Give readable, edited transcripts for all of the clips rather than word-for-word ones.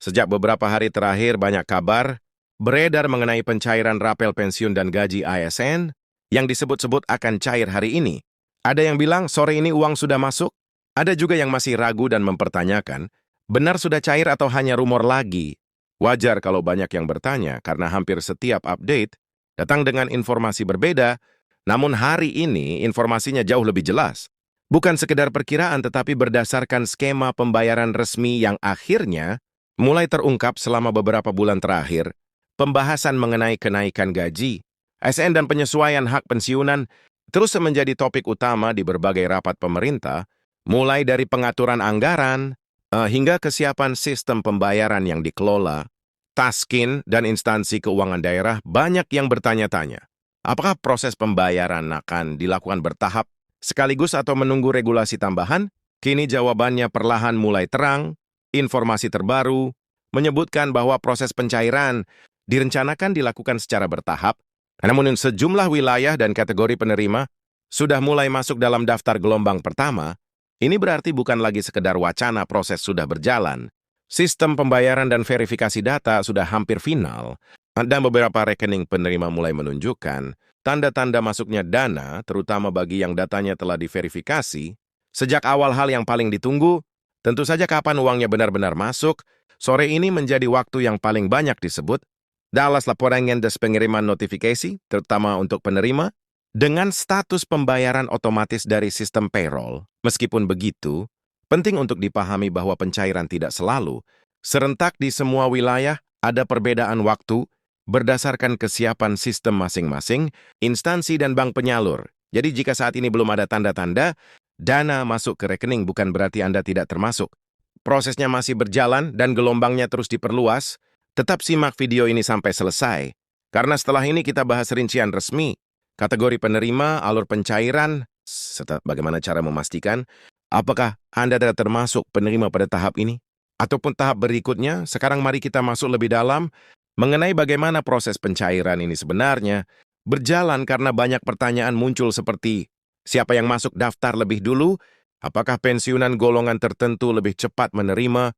Sejak beberapa hari terakhir banyak kabar beredar mengenai pencairan rapel pensiun dan gaji ASN yang disebut-sebut akan cair hari ini. Ada yang bilang sore ini uang sudah masuk, ada juga yang masih ragu dan mempertanyakan, benar sudah cair atau hanya rumor lagi? Wajar kalau banyak yang bertanya karena hampir setiap update datang dengan informasi berbeda, namun hari ini informasinya jauh lebih jelas. Bukan sekedar perkiraan tetapi berdasarkan skema pembayaran resmi yang akhirnya mulai terungkap selama beberapa bulan terakhir. Pembahasan mengenai kenaikan gaji, ASN dan penyesuaian hak pensiunan terus menjadi topik utama di berbagai rapat pemerintah, mulai dari pengaturan anggaran hingga kesiapan sistem pembayaran yang dikelola. Taskin dan instansi keuangan daerah banyak yang bertanya-tanya, apakah proses pembayaran akan dilakukan bertahap sekaligus atau menunggu regulasi tambahan? Kini jawabannya perlahan mulai terang. Informasi terbaru menyebutkan bahwa proses pencairan direncanakan dilakukan secara bertahap, namun sejumlah wilayah dan kategori penerima sudah mulai masuk dalam daftar gelombang pertama. Ini berarti bukan lagi sekedar wacana, proses sudah berjalan. Sistem pembayaran dan verifikasi data sudah hampir final, dan beberapa rekening penerima mulai menunjukkan tanda-tanda masuknya dana, terutama bagi yang datanya telah diverifikasi. Sejak awal hal yang paling ditunggu, tentu saja kapan uangnya benar-benar masuk. Sore ini menjadi waktu yang paling banyak disebut. Dalam laporan des pengiriman notifikasi, terutama untuk penerima, dengan status pembayaran otomatis dari sistem payroll. Meskipun begitu, penting untuk dipahami bahwa pencairan tidak selalu serentak di semua wilayah. Ada perbedaan waktu berdasarkan kesiapan sistem masing-masing, instansi dan bank penyalur. Jadi jika saat ini belum ada tanda-tanda dana masuk ke rekening, bukan berarti Anda tidak termasuk. Prosesnya masih berjalan dan gelombangnya terus diperluas. Tetap simak video ini sampai selesai, karena setelah ini kita bahas rincian resmi, kategori penerima, alur pencairan, serta bagaimana cara memastikan apakah Anda tidak termasuk penerima pada tahap ini, ataupun tahap berikutnya. Sekarang mari kita masuk lebih dalam mengenai bagaimana proses pencairan ini sebenarnya berjalan, karena banyak pertanyaan muncul seperti siapa yang masuk daftar lebih dulu, apakah pensiunan golongan tertentu lebih cepat menerima,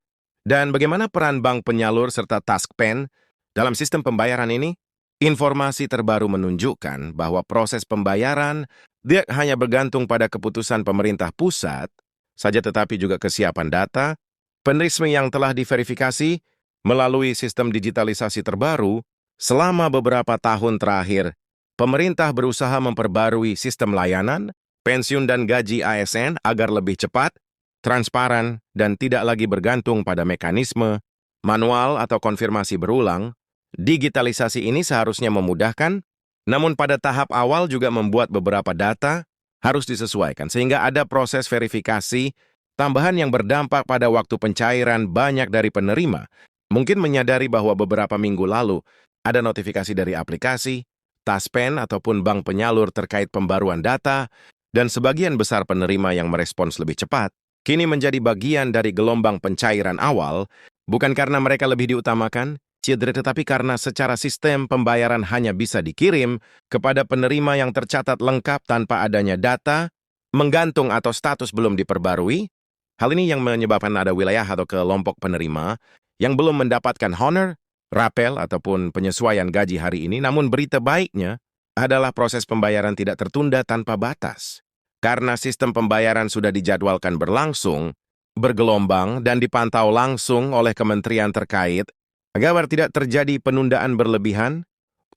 dan bagaimana peran bank penyalur serta Taskpen dalam sistem pembayaran ini. Informasi terbaru menunjukkan bahwa proses pembayaran tidak hanya bergantung pada keputusan pemerintah pusat saja, tetapi juga kesiapan data, penerima yang telah diverifikasi melalui sistem digitalisasi terbaru. Selama beberapa tahun terakhir, pemerintah berusaha memperbarui sistem layanan, pensiun dan gaji ASN agar lebih cepat, transparan, dan tidak lagi bergantung pada mekanisme manual atau konfirmasi berulang. Digitalisasi ini seharusnya memudahkan, namun pada tahap awal juga membuat beberapa data harus disesuaikan, sehingga ada proses verifikasi tambahan yang berdampak pada waktu pencairan. Banyak dari penerima mungkin menyadari bahwa beberapa minggu lalu ada notifikasi dari aplikasi, Taspen, ataupun bank penyalur terkait pembaruan data, dan sebagian besar penerima yang merespons lebih cepat kini menjadi bagian dari gelombang pencairan awal, bukan karena mereka lebih diutamakan, tetapi karena secara sistem pembayaran hanya bisa dikirim kepada penerima yang tercatat lengkap tanpa adanya data menggantung atau status belum diperbarui. Hal ini yang menyebabkan ada wilayah atau kelompok penerima yang belum mendapatkan honor, rapel, ataupun penyesuaian gaji hari ini. Namun berita baiknya adalah proses pembayaran tidak tertunda tanpa batas. Karena sistem pembayaran sudah dijadwalkan berlangsung, bergelombang, dan dipantau langsung oleh kementerian terkait, agar tidak terjadi penundaan berlebihan.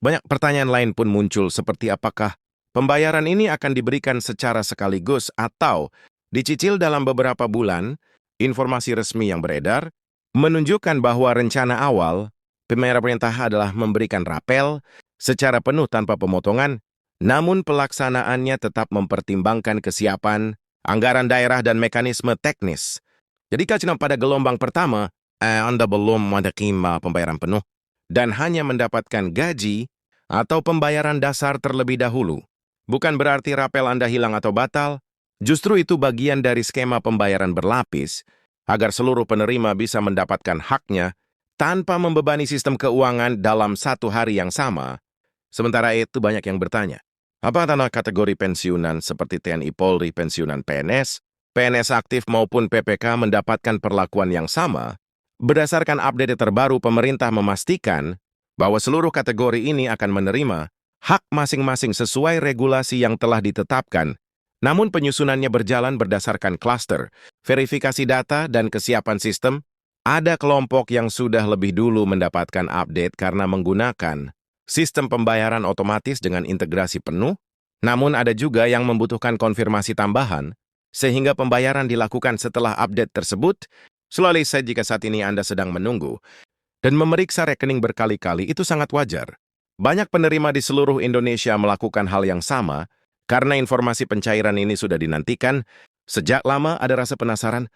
Banyak pertanyaan lain pun muncul seperti apakah pembayaran ini akan diberikan secara sekaligus atau dicicil dalam beberapa bulan. Informasi resmi yang beredar menunjukkan bahwa rencana awal pemerintah adalah memberikan rapel secara penuh tanpa pemotongan, namun pelaksanaannya tetap mempertimbangkan kesiapan, anggaran daerah, dan mekanisme teknis. Jadi kalau pada gelombang pertama, Anda belum menerima pembayaran penuh dan hanya mendapatkan gaji atau pembayaran dasar terlebih dahulu, bukan berarti rapel Anda hilang atau batal. Justru itu bagian dari skema pembayaran berlapis agar seluruh penerima bisa mendapatkan haknya tanpa membebani sistem keuangan dalam satu hari yang sama. Sementara itu banyak yang bertanya, apa tanah kategori pensiunan seperti TNI Polri, pensiunan PNS, PNS aktif maupun PPK mendapatkan perlakuan yang sama? Berdasarkan update terbaru, pemerintah memastikan bahwa seluruh kategori ini akan menerima hak masing-masing sesuai regulasi yang telah ditetapkan. Namun penyusunannya berjalan berdasarkan klaster, verifikasi data, dan kesiapan sistem. Ada kelompok yang sudah lebih dulu mendapatkan update karena menggunakan sistem pembayaran otomatis dengan integrasi penuh, namun ada juga yang membutuhkan konfirmasi tambahan, sehingga pembayaran dilakukan setelah update tersebut. Selalu saja jika saat ini Anda sedang menunggu dan memeriksa rekening berkali-kali, itu sangat wajar. Banyak penerima di seluruh Indonesia melakukan hal yang sama karena informasi pencairan ini sudah dinantikan. Sejak lama ada rasa penasaran,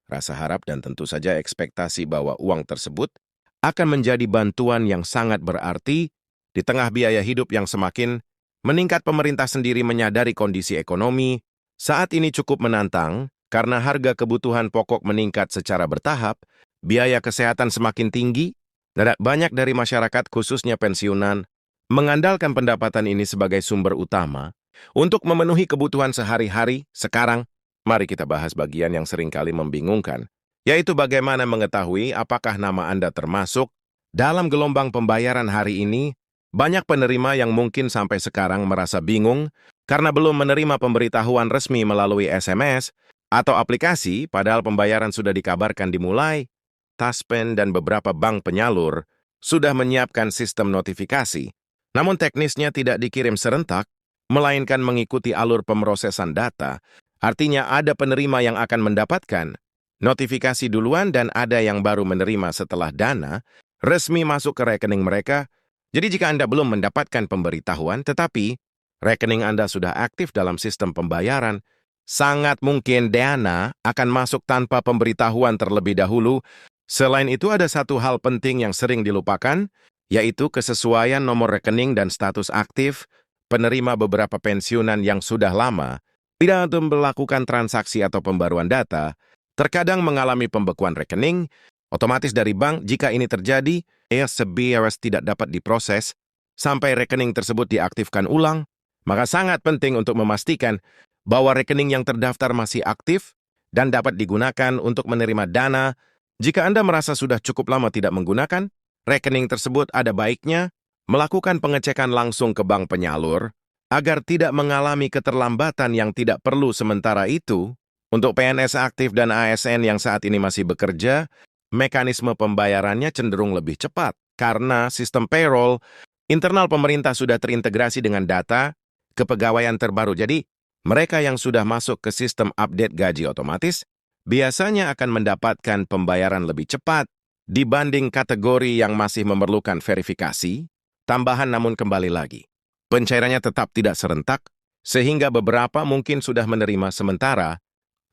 rasa harap, dan tentu saja ekspektasi bahwa uang tersebut akan menjadi bantuan yang sangat berarti di tengah biaya hidup yang semakin meningkat. Pemerintah sendiri menyadari kondisi ekonomi saat ini cukup menantang karena harga kebutuhan pokok meningkat secara bertahap, biaya kesehatan semakin tinggi, dan banyak dari masyarakat, khususnya pensiunan, mengandalkan pendapatan ini sebagai sumber utama untuk memenuhi kebutuhan sehari-hari. Sekarang, mari kita bahas bagian yang seringkali membingungkan, yaitu bagaimana mengetahui apakah nama Anda termasuk dalam gelombang pembayaran hari ini. Banyak penerima yang mungkin sampai sekarang merasa bingung karena belum menerima pemberitahuan resmi melalui SMS atau aplikasi, padahal pembayaran sudah dikabarkan dimulai. Taspen dan beberapa bank penyalur sudah menyiapkan sistem notifikasi. Namun teknisnya tidak dikirim serentak, melainkan mengikuti alur pemrosesan data. Artinya ada penerima yang akan mendapatkan notifikasi duluan dan ada yang baru menerima setelah dana resmi masuk ke rekening mereka. Jadi jika Anda belum mendapatkan pemberitahuan, tetapi rekening Anda sudah aktif dalam sistem pembayaran, sangat mungkin dana akan masuk tanpa pemberitahuan terlebih dahulu. Selain itu, ada satu hal penting yang sering dilupakan, yaitu kesesuaian nomor rekening dan status aktif. Penerima beberapa pensiunan yang sudah lama tidak melakukan transaksi atau pembaruan data, terkadang mengalami pembekuan rekening otomatis dari bank. Jika ini terjadi, SBRS tidak dapat diproses sampai rekening tersebut diaktifkan ulang. Maka sangat penting untuk memastikan bahwa rekening yang terdaftar masih aktif dan dapat digunakan untuk menerima dana. Jika Anda merasa sudah cukup lama tidak menggunakan rekening tersebut, ada baiknya melakukan pengecekan langsung ke bank penyalur agar tidak mengalami keterlambatan yang tidak perlu. Sementara itu, untuk PNS aktif dan ASN yang saat ini masih bekerja, mekanisme pembayarannya cenderung lebih cepat karena sistem payroll internal pemerintah sudah terintegrasi dengan data kepegawaian terbaru. Jadi, mereka yang sudah masuk ke sistem update gaji otomatis biasanya akan mendapatkan pembayaran lebih cepat dibanding kategori yang masih memerlukan verifikasi tambahan. Namun kembali lagi, pencairannya tetap tidak serentak, sehingga beberapa mungkin sudah menerima sementara,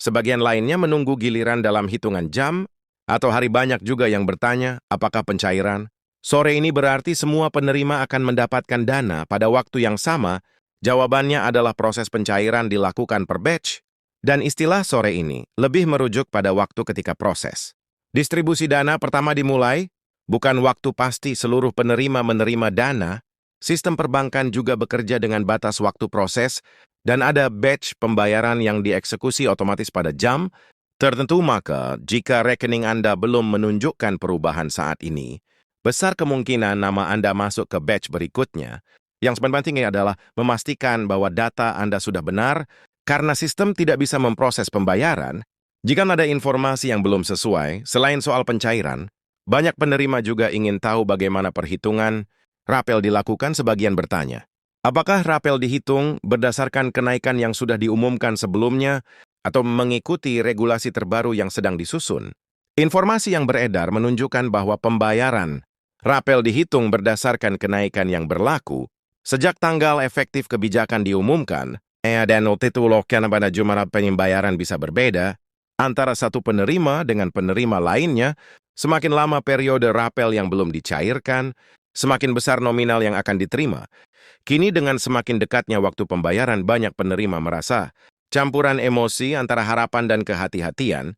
sebagian lainnya menunggu giliran dalam hitungan jam atau hari. Banyak juga yang bertanya, apakah pencairan sore ini berarti semua penerima akan mendapatkan dana pada waktu yang sama? Jawabannya adalah proses pencairan dilakukan per batch, dan istilah sore ini lebih merujuk pada waktu ketika proses distribusi dana pertama dimulai, bukan waktu pasti seluruh penerima menerima dana. Sistem perbankan juga bekerja dengan batas waktu proses, dan ada batch pembayaran yang dieksekusi otomatis pada jam tertentu. Maka, jika rekening Anda belum menunjukkan perubahan saat ini, besar kemungkinan nama Anda masuk ke batch berikutnya. Yang paling penting adalah memastikan bahwa data Anda sudah benar, karena sistem tidak bisa memproses pembayaran jika ada informasi yang belum sesuai. Selain soal pencairan, banyak penerima juga ingin tahu bagaimana perhitungan rapel dilakukan. Sebagian bertanya, apakah rapel dihitung berdasarkan kenaikan yang sudah diumumkan sebelumnya atau mengikuti regulasi terbaru yang sedang disusun? Informasi yang beredar menunjukkan bahwa pembayaran rapel dihitung berdasarkan kenaikan yang berlaku sejak tanggal efektif kebijakan diumumkan, dan itu karena pada jumlah pembayaran bisa berbeda antara satu penerima dengan penerima lainnya. Semakin lama periode rapel yang belum dicairkan, semakin besar nominal yang akan diterima. Kini dengan semakin dekatnya waktu pembayaran, banyak penerima merasa campuran emosi antara harapan dan kehati-hatian.